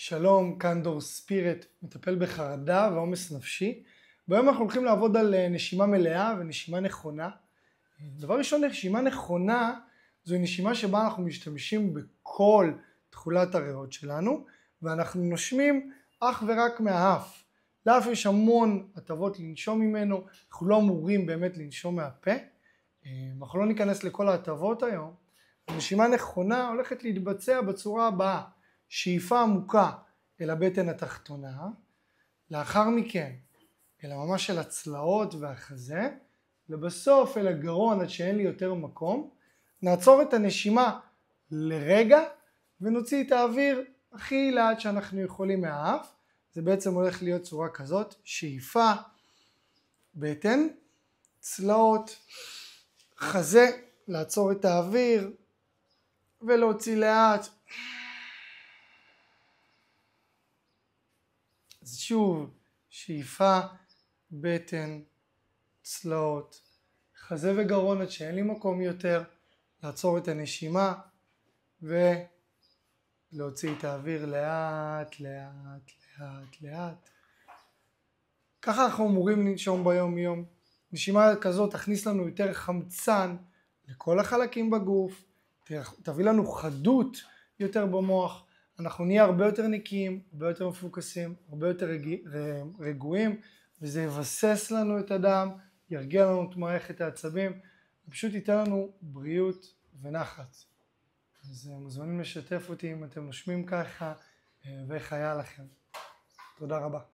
שלום, כאן דור ספירט, מטפל בחרדה ועומס נפשי. והיום אנחנו הולכים לעבוד על נשימה מלאה ונשימה נכונה. דבר ראשון, נשימה נכונה זו נשימה שבה אנחנו משתמשים בכל תכולת הריאות שלנו, ואנחנו נושמים אך ורק מהאף. לאף יש המון הטבות לנשום ממנו, אנחנו לא אמורים באמת לנשום מהפה. אנחנו לא ניכנס לכל ההטבות היום. נשימה נכונה הולכת להתבצע בצורה הבאה: שאיפה עמוקה אל הבטן התחתונה, לאחר מכן אל ממש אל הצלעות והחזה, ובסוף אל הגרון עד שאין לי יותר מקום. נעצור את הנשימה לרגע ונוציא את האוויר הכי לאט שאנחנו יכולים מהאף. זה בעצם הולך להיות צורה כזאת: שאיפה, בטן, צלעות, חזה, לעצור את האוויר ולהוציא לאט. אז שוב, שאיפה, בטן, צלעות, חזה וגרון עד שאין לי מקום יותר, לעצור את הנשימה ולהוציא את האוויר לאט לאט לאט לאט. ככה אנחנו אמורים לנשום ביום יום. נשימה כזאת תכניס לנו יותר חמצן לכל החלקים בגוף, תביא לנו חדות יותר במוח, אנחנו נהיה הרבה יותר נקיים, הרבה יותר מפוקסים, הרבה יותר רגועים, וזה יבסס לנו את הדם, ירגיע לנו את מערכת העצבים, ופשוט ייתן לנו בריאות ונחת. אז מוזמנים לשתף אותי אם אתם נושמים ככה, ואיך היה לכם. תודה רבה.